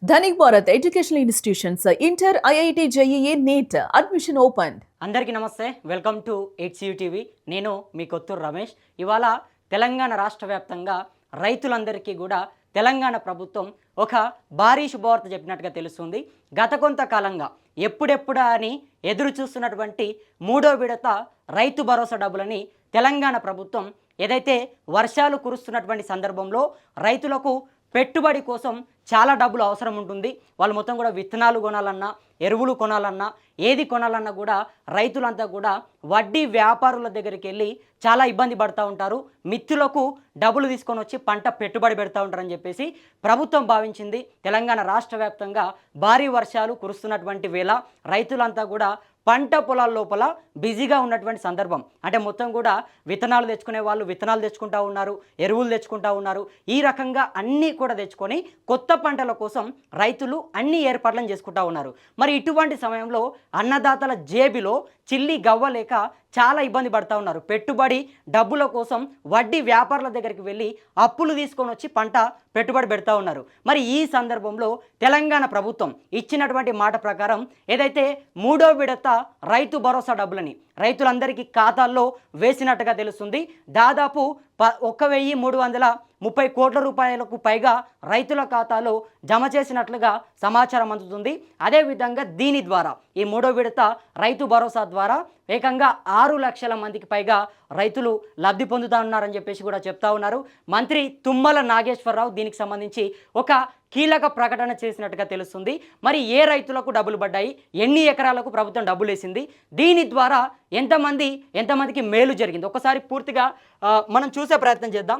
Dhanik Bharat educational institutions inter IIT JEE NEET admission open. అందరికీ నమస్తే, welcome to HCU TV. నేను మీ కొత్తూరు రమేష్. ఇవాళ తెలంగాణ రాష్ట్ర వ్యాప్తంగా రైతులందరికీ కూడా తెలంగాణ ప్రభుత్వం ఒక భారీ శుభవార్త చెప్పినట్టుగా తెలుస్తుంది. గత కొంతకాలంగా ఎప్పుడెప్పుడా అని ఎదురు చూస్తున్నటువంటి మూడో విడత రైతు భరోసా డబ్బులని తెలంగాణ ప్రభుత్వం ఏదైతే వర్షాలు కురుస్తున్నటువంటి సందర్భంలో రైతులకు పెట్టుబడి కోసం చాలా డబ్బులు అవసరం ఉంటుంది. వాళ్ళు మొత్తం కూడా విత్తనాలు కొనాలన్నా, ఎరువులు కొనాలన్నా, ఏది కొనాలన్నా కూడా రైతులంతా కూడా వడ్డీ వ్యాపారుల దగ్గరికి వెళ్ళి చాలా ఇబ్బంది పడుతూ ఉంటారు. మిత్తులకు డబ్బులు తీసుకొని వచ్చి పంట పెట్టుబడి పెడతా ఉంటారని చెప్పేసి ప్రభుత్వం భావించింది. తెలంగాణ రాష్ట్ర వ్యాప్తంగా భారీ వర్షాలు కురుస్తున్నటువంటి వేళ రైతులంతా కూడా పంట పొలాల లోపల బిజీగా ఉన్నటువంటి సందర్భం. అంటే మొత్తం కూడా విత్తనాలు తెచ్చుకునే వాళ్ళు విత్తనాలు తెచ్చుకుంటూ ఉన్నారు, ఎరువులు తెచ్చుకుంటూ ఉన్నారు. ఈ రకంగా అన్నీ కూడా తెచ్చుకొని కొత్త పంటల కోసం రైతులు అన్ని ఏర్పాట్లను చేసుకుంటూ ఉన్నారు. మరి ఇటువంటి సమయంలో అన్నదాతల జేబులో చిల్లి గవ్వలేక చాలా ఇబ్బంది పడుతూ ఉన్నారు. పెట్టుబడి డబ్బుల కోసం వడ్డీ వ్యాపారుల దగ్గరికి వెళ్ళి అప్పులు తీసుకొని వచ్చి పంట పెట్టుబడి పెడతా ఉన్నారు. మరి ఈ సందర్భంలో తెలంగాణ ప్రభుత్వం ఇచ్చినటువంటి మాట ప్రకారం ఏదైతే మూడో విడత రైతు భరోసా డబ్బులని రైతులందరికీ ఖాతాల్లో వేసినట్టుగా తెలుస్తుంది. దాదాపు 1,330 కోట్ల రూపాయలకు పైగా రైతుల ఖాతాలో జమ చేసినట్లుగా సమాచారం అందుతుంది. అదేవిధంగా దీని ద్వారా ఈ మూడో విడత రైతు భరోసా ద్వారా ఏకంగా 6 లక్షల మందికి పైగా రైతులు లబ్ధి పొందుతా ఉన్నారని చెప్పేసి కూడా చెప్తా ఉన్నారు. మంత్రి తుమ్మల నాగేశ్వరరావు దీనికి సంబంధించి ఒక కీలక ప్రకటన చేసినట్టుగా తెలుస్తుంది. మరి ఏ రైతులకు డబ్బులు పడ్డాయి, ఎన్ని ఎకరాలకు ప్రభుత్వం డబ్బులు వేసింది, దీని ద్వారా ఎంతమందికి మేలు జరిగింది, ఒకసారి పూర్తిగా మనం చూసే ప్రయత్నం చేద్దాం.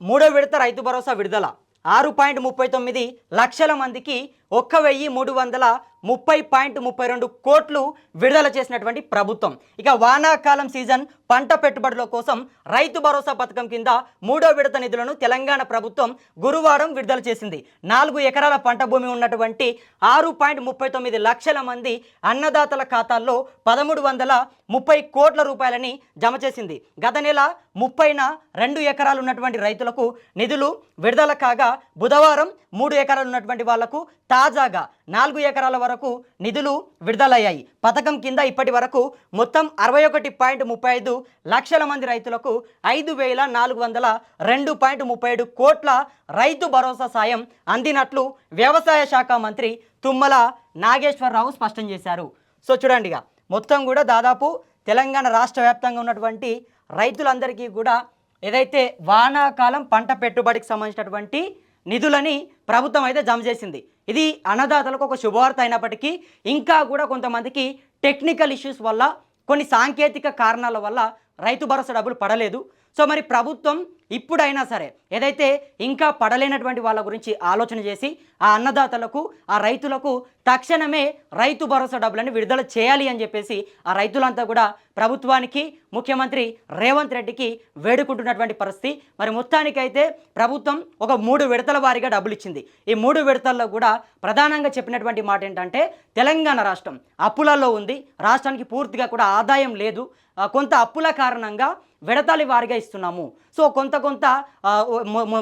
మూడో విడత రైతు భరోసా విడుదల 6.39 లక్షల మందికి 1,330.32 కోట్లు విడుదల చేసినటువంటి ప్రభుత్వం. ఇక వానాకాలం సీజన్ పంట పెట్టుబడుల కోసం రైతు భరోసా పథకం కింద మూడో విడత నిధులను తెలంగాణ ప్రభుత్వం గురువారం విడుదల చేసింది. 4 ఎకరాల పంట భూమి ఉన్నటువంటి 6.39 లక్షల మంది అన్నదాతల ఖాతాల్లో 1,330 కోట్ల రూపాయలని జమ చేసింది. గత నెల 30న 2 ఎకరాలు ఉన్నటువంటి రైతులకు నిధులు విడుదల కాగా బుధవారం 3 ఎకరాలు ఉన్నటువంటి వాళ్లకు తాజాగా 4 ఎకరాల వరకు నిధులు విడుదలయ్యాయి. పథకం కింద ఇప్పటి వరకు మొత్తం 61.35 లక్షల మంది రైతులకు 5,402.37 కోట్ల రైతు భరోసా సాయం అందినట్లు వ్యవసాయ శాఖ మంత్రి తుమ్మల నాగేశ్వరరావు స్పష్టం చేశారు. సో చూడండి, మొత్తం కూడా దాదాపు తెలంగాణ రాష్ట్ర వ్యాప్తంగా ఉన్నటువంటి రైతులందరికీ కూడా ఏదైతే వానాకాలం పంట పెట్టుబడికి సంబంధించినటువంటి నిధులని ప్రభుత్వం అయితే జమ చేసింది. ఇది అన్నదాతలకు ఒక శుభవార్త అయినప్పటికీ ఇంకా కూడా కొంతమందికి టెక్నికల్ ఇష్యూస్ వల్ల, కొన్ని సాంకేతిక కారణాల వల్ల రైతు భరోసా డబ్బులు పడలేదు. సో మరి ప్రభుత్వం ఇప్పుడైనా సరే ఏదైతే ఇంకా పడలేనటువంటి వాళ్ళ గురించి ఆలోచన చేసి ఆ అన్నదాతలకు, ఆ రైతులకు తక్షణమే రైతు భరోసా డబ్బులని విడుదల చేయాలి అని చెప్పేసి ఆ రైతులంతా కూడా ప్రభుత్వానికి, ముఖ్యమంత్రి రేవంత్ రెడ్డికి వేడుకుంటున్నటువంటి పరిస్థితి. మరి మొత్తానికైతే ప్రభుత్వం ఒక 3 విడతల వారీగా డబ్బులు ఇచ్చింది. ఈ 3 విడతల్లో కూడా ప్రధానంగా చెప్పినటువంటి మాట ఏంటంటే తెలంగాణ రాష్ట్రం అప్పులలో ఉంది, రాష్ట్రానికి పూర్తిగా కూడా ఆదాయం లేదు, కొంత అప్పుల కారణంగా విడతల వారీగా ఇస్తున్నాము. సో కొంత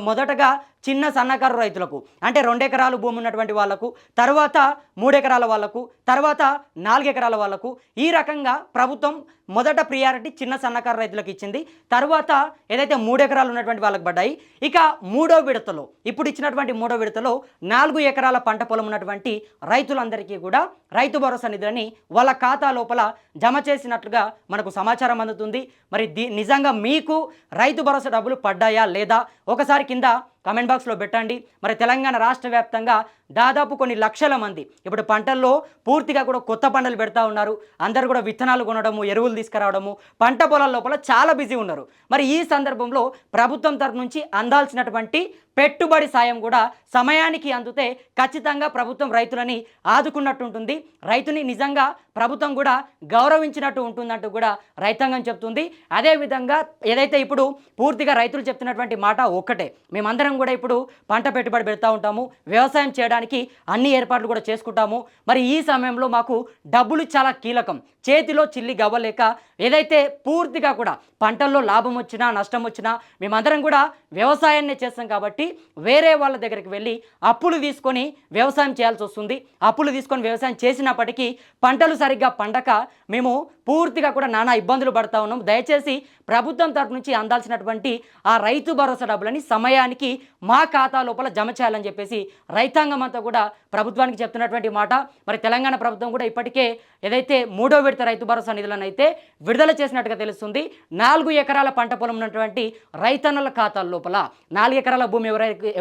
మొదటగా చిన్న సన్నకారు రైతులకు, అంటే 2 ఎకరాలు భూమి ఉన్నటువంటి వాళ్లకు, తర్వాత 3 ఎకరాల వాళ్లకు, తర్వాత 4 ఎకరాల వాళ్లకు, ఈ రకంగా ప్రభుత్వం మొదట ప్రియారిటీ చిన్న సన్నకారు రైతులకు ఇచ్చింది. తర్వాత ఏదైతే 3 ఎకరాలు ఉన్నటువంటి వాళ్ళకి పడ్డాయి. ఇక మూడో విడతలో, ఇప్పుడు ఇచ్చినటువంటి మూడో విడతలో 4 ఎకరాల పంట పొలం ఉన్నటువంటి రైతులందరికీ కూడా రైతు భరోసా నిధులని వాళ్ళ ఖాతా లోపల జమ చేసినట్లుగా మనకు సమాచారం అందుతుంది. మరి నిజంగా మీకు రైతు భరోసా డబ్బులు పడ్డాయా లేదా ఒకసారి కింద కామెంట్ బాక్స్లో పెట్టండి. మరి తెలంగాణ రాష్ట్ర వ్యాప్తంగా దాదాపు కొన్ని లక్షల మంది ఇప్పుడు పంటల్లో పూర్తిగా కూడా కొత్త పంటలు పెడతా ఉన్నారు. అందరూ కూడా విత్తనాలు కొనడము, ఎరువులు తీసుకురావడము, పంట పొలాల లోపల చాలా బిజీ ఉన్నారు. మరి ఈ సందర్భంలో ప్రభుత్వం తరఫు నుంచి అందాల్సినటువంటి పెట్టుబడి సాయం కూడా సమయానికి అందితే ఖచ్చితంగా ప్రభుత్వం రైతులని ఆదుకున్నట్టు ఉంటుంది, రైతుని నిజంగా ప్రభుత్వం కూడా గౌరవించినట్టు ఉంటుందంటూ కూడా రైతాంగం చెప్తుంది. అదేవిధంగా ఏదైతే ఇప్పుడు పూర్తిగా రైతులు చెప్తున్నటువంటి మాట ఒక్కటే, మేమందరం కూడా ఇప్పుడు పంట పెట్టుబడి పెడతా ఉంటాము, వ్యవసాయం చేయడానికి అన్ని ఏర్పాట్లు కూడా చేసుకుంటాము. మరి ఈ సమయంలో మాకు డబ్బులు చాలా కీలకం, చేతిలో చిల్లి గవ్వలేక ఏదైతే పూర్తిగా కూడా పంటల్లో లాభం వచ్చినా నష్టం వచ్చినా మేమందరం కూడా వ్యవసాయాన్నే చేస్తాం కాబట్టి వేరే వాళ్ళ దగ్గరికి వెళ్ళి అప్పులు తీసుకొని వ్యవసాయం చేయాల్సి వస్తుంది. అప్పులు తీసుకొని వ్యవసాయం చేసినప్పటికీ పంటలు సరిగ్గా పండక మేము పూర్తిగా కూడా నానా ఇబ్బందులు పడతా ఉన్నాం. దయచేసి ప్రభుత్వం తరపు నుంచి అందాల్సినటువంటి ఆ రైతు భరోసా డబ్బులని సమయానికి మా ఖాతా లోపల జమ చేయాలని చెప్పేసి రైతాంగం అంతా కూడా ప్రభుత్వానికి చెప్తున్నటువంటి మాట. మరి తెలంగాణ ప్రభుత్వం కూడా ఇప్పటికే ఏదైతే 3వ విడత రైతు భరోసా నిధులను అయితే విడుదల చేసినట్టుగా తెలుస్తుంది. 4 ఎకరాల పంట పొలం ఉన్నటువంటి రైతన్నల ఖాతాల లోపల 4 ఎకరాల భూమి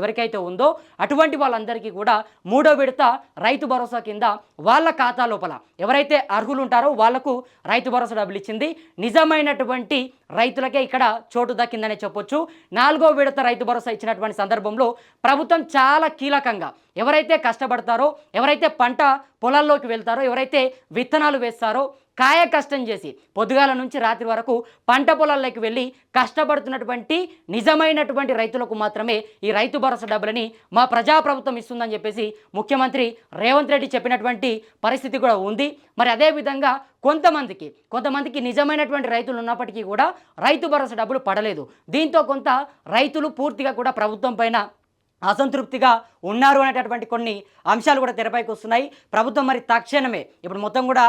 ఎవరికైతే ఉందో అటువంటి వాళ్ళందరికీ కూడా 3వ విడత రైతు భరోసా కింద వాళ్ళ ఖాతా లోపల ఎవరైతే అర్హులు ఉంటారో వాళ్లకు రైతు భరోసా డబ్బులు ఇచ్చింది. నిజమైనటువంటి రైతులకే ఇక్కడ చోటు దక్కిందనే చెప్పొచ్చు. 4వ విడత రైతు భరోసా ఇచ్చినటువంటి సందర్భంలో ప్రభుత్వం చాలా కీలకంగా ఎవరైతే కష్టపడతారో, ఎవరైతే పంట పొలాల్లోకి వెళ్తారో, ఎవరైతే విత్తనాలు వేస్తారో, కాయ కష్టం చేసి పొద్దుగాల నుంచి రాత్రి వరకు పంట పొలాల్లోకి వెళ్ళి కష్టపడుతున్నటువంటి నిజమైనటువంటి రైతులకు మాత్రమే ఈ రైతు భరోసా డబ్బులని మా ప్రజాప్రభుత్వం ఇస్తుందని చెప్పేసి ముఖ్యమంత్రి రేవంత్ రెడ్డి చెప్పినటువంటి పరిస్థితి కూడా ఉంది. మరి అదేవిధంగా కొంతమందికి నిజమైనటువంటి రైతులు ఉన్నప్పటికీ కూడా రైతు భరోసా డబ్బులు పడలేదు. దీంతో కొంత రైతులు పూర్తిగా కూడా ప్రభుత్వం పైన అసంతృప్తిగా ఉన్నారు అనేటటువంటి కొన్ని అంశాలు కూడా తెరపైకి వస్తున్నాయి. ప్రభుత్వం మరి తక్షణమే ఇప్పుడు మొత్తం కూడా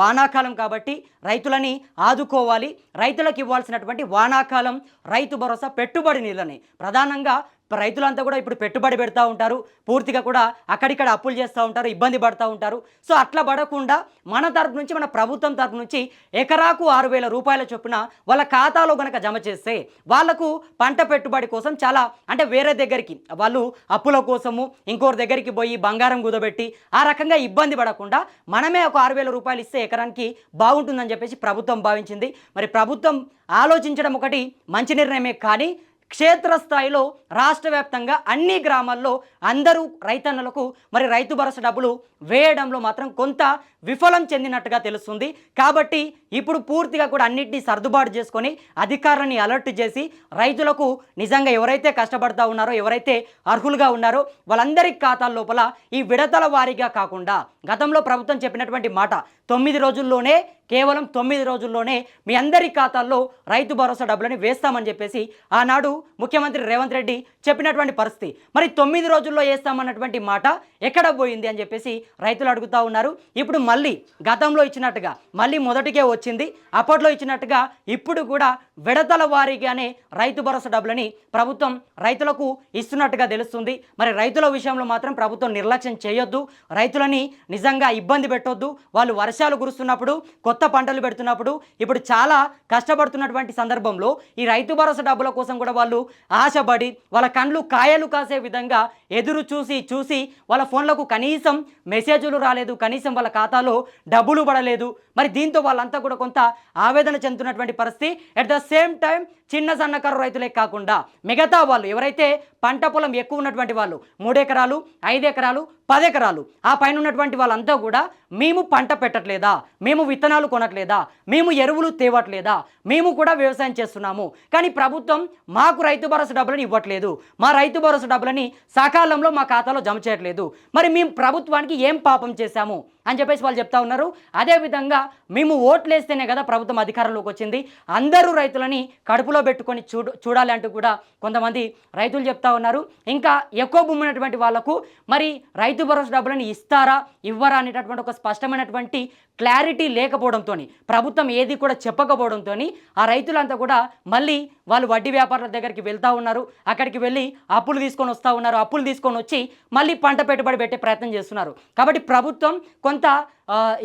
వానాకాలం కాబట్టి రైతులని ఆదుకోవాలి. రైతులకు ఇవ్వాల్సినటువంటి వానాకాలం రైతు భరోసా పెట్టుబడి నిధులని ప్రధానంగా రైతులంతా కూడా ఇప్పుడు పెట్టుబడి పెడతా ఉంటారు, పూర్తిగా కూడా అక్కడిక్కడ అప్పులు చేస్తూ ఉంటారు, ఇబ్బంది పడుతూ ఉంటారు. సో అట్లా పడకుండా మన తరపు నుంచి, మన ప్రభుత్వం తరపు నుంచి ఎకరాకు 6,000 రూపాయల చొప్పున వాళ్ళ ఖాతాలో కనుక జమ చేస్తే వాళ్లకు పంట పెట్టుబడి కోసం చాలా అంటే వేరే దగ్గరికి వాళ్ళు అప్పుల కోసము ఇంకోరి దగ్గరికి పోయి బంగారం కుదబెట్టి ఆ రకంగా ఇబ్బంది పడకుండా మనమే ఒక 6,000 రూపాయలు ఇస్తే ఎకరానికి బాగుంటుందని చెప్పేసి ప్రభుత్వం భావించింది. మరి ప్రభుత్వం ఆలోచించడం ఒకటి మంచి నిర్ణయమే, కానీ క్షేత్రస్థాయిలో రాష్ట్ర వ్యాప్తంగా అన్ని గ్రామాల్లో అందరూ రైతన్నలకు మరి రైతు భరోసా డబ్బులు వేయడంలో మాత్రం కొంత విఫలం చెందినట్టుగా తెలుస్తుంది. కాబట్టి ఇప్పుడు పూర్తిగా కూడా అన్నింటినీ సర్దుబాటు చేసుకొని అధికారులని అలర్ట్ చేసి రైతులకు నిజంగా ఎవరైతే కష్టపడతా ఉన్నారో, ఎవరైతే అర్హులుగా ఉన్నారో వాళ్ళందరి ఖాతాల లోపల ఈ విడతల వారీగా కాకుండా గతంలో ప్రభుత్వం చెప్పినటువంటి మాట 9 రోజుల్లోనే, కేవలం 9 రోజుల్లోనే మీ అందరి ఖాతాల్లో రైతు భరోసా డబ్బులని వేస్తామని చెప్పేసి ఆనాడు ముఖ్యమంత్రి రేవంత్ రెడ్డి చెప్పినటువంటి పరిస్థితి. మరి 9 రోజుల్లో వేస్తామన్నటువంటి మాట ఎక్కడ పోయింది అని చెప్పేసి రైతులు అడుగుతూ ఉన్నారు. ఇప్పుడు మళ్ళీ గతంలో ఇచ్చినట్టుగా మళ్ళీ మొదటికే వచ్చింది. అప్పట్లో ఇచ్చినట్టుగా ఇప్పుడు కూడా విడతల వారీగానే రైతు భరోసా డబ్బులని ప్రభుత్వం రైతులకు ఇస్తున్నట్టుగా తెలుస్తుంది. మరి రైతుల విషయంలో మాత్రం ప్రభుత్వం నిర్లక్ష్యం చేయొద్దు, రైతులని నిజంగా ఇబ్బంది పెట్టొద్దు. వాళ్ళు వర్షాలు కురుస్తున్నప్పుడు, కొత్త పంటలు పెడుతున్నప్పుడు, ఇప్పుడు చాలా కష్టపడుతున్నటువంటి సందర్భంలో ఈ రైతు భరోసా డబ్బుల కోసం కూడా వాళ్ళు ఆశపడి వాళ్ళ కండ్లు కాయలు కాసే విధంగా ఎదురు చూసి వాళ్ళ ఫోన్లకు కనీసం మెసేజ్లు రాలేదు, కనీసం వాళ్ళ ఖాతాలో డబ్బులు పడలేదు. మరి దీంతో వాళ్ళంతా కూడా కొంత ఆవేదన చెందుతున్నటువంటి పరిస్థితి. అట్ ద సేమ్ టైం చిన్న సన్నకారు రైతులే కాకుండా మిగతా వాళ్ళు ఎవరైతే పంట పొలం ఎక్కువ ఉన్నటువంటి వాళ్ళు 3 ఎకరాలు, 5 ఎకరాలు, 10 ఎకరాలు ఆ పైన ఉన్నటువంటి వాళ్ళంతా కూడా మేము పంట పెట్టట్లేదా, మేము విత్తనాలు కొనట్లేదా, మేము ఎరువులు తేవట్లేదా, మేము కూడా వ్యవసాయం చేస్తున్నాము, కానీ ప్రభుత్వం మాకు రైతు భరోసా డబ్బులని ఇవ్వట్లేదు, మా రైతు భరోసా డబ్బులని సకాలంలో మా ఖాతాలో జమ చేయట్లేదు, మరి మేము ప్రభుత్వానికి ఏం పాపం చేశాము అని చెప్పేసి వాళ్ళు చెప్తా ఉన్నారు. అదేవిధంగా మేము ఓట్లేస్తేనే కదా ప్రభుత్వం అధికారంలోకి వచ్చింది, అందరూ రైతులని కడుపులో పెట్టుకొని చూడాలి అంటూ కూడా కొంతమంది రైతులు చెప్తా ఉన్నారు. ఇంకా ఎక్కువ భూమి ఉన్నటువంటి వాళ్లకు మరి రైతు భరోసా డబ్బులని ఇస్తారా ఇవ్వరా అనేటటువంటి ఒక స్పష్టమైనటువంటి క్లారిటీ లేకపోవడంతో, ప్రభుత్వం ఏది కూడా చెప్పకపోవడంతో ఆ రైతులంతా కూడా మళ్ళీ వాళ్ళు వడ్డీ వ్యాపారుల దగ్గరికి వెళ్తూ ఉన్నారు, అక్కడికి వెళ్ళి అప్పులు తీసుకొని వస్తూ ఉన్నారు, అప్పులు తీసుకొని వచ్చి మళ్ళీ పంట పెట్టుబడి పెట్టే ప్రయత్నం చేస్తున్నారు. కాబట్టి ప్రభుత్వం కొంత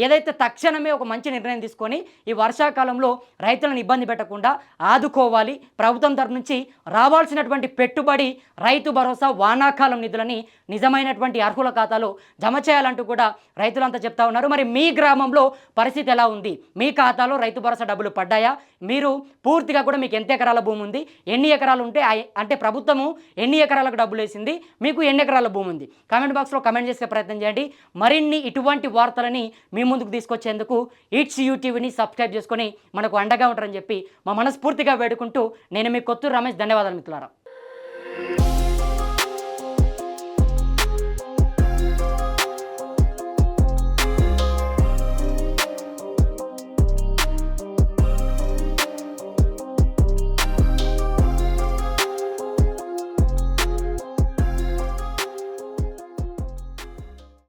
ఏదైతే తక్షణమే ఒక మంచి నిర్ణయం తీసుకొని ఈ వర్షాకాలంలో రైతులను ఇబ్బంది పెట్టకుండా ఆదుకోవాలి. ప్రభుత్వం తరఫు నుంచి రావాల్సినటువంటి పెట్టుబడి రైతు భరోసా వానాకాలం నిధులని నిజమైనటువంటి అర్హుల ఖాతాలో జమ చేయాలంటూ కూడా రైతులంతా చెప్తా ఉన్నారు. మరి మీ గ్రామంలో పరిస్థితి ఎలా ఉంది? మీ ఖాతాలో రైతు భరోసా డబ్బులు పడ్డాయా? మీరు పూర్తిగా కూడా మీకు ఎంత ఎకరాల భూమి ఉంది, ఎన్ని ఎకరాలు ఉంటే అంటే ప్రభుత్వము ఎన్ని ఎకరాలకు డబ్బులు వేసింది, మీకు ఎన్ని ఎకరాల భూమి ఉంది? కామెంట్ బాక్స్లో కామెంట్ చేసే ప్రయత్నం చేయండి. మరిన్ని ఇటువంటి వార్తలని మీ ముందుకు తీసుకొచ్చేందుకు ఇట్స్ యూటీవీని సబ్స్క్రైబ్ చేసుకొని మనకు అండగా ఉంటారని చెప్పి మా మనస్ఫూర్తిగా వేడుకుంటూ నేను మీ కొత్తూరు రమేష్. ధన్యవాదాలు మిత్రులారా.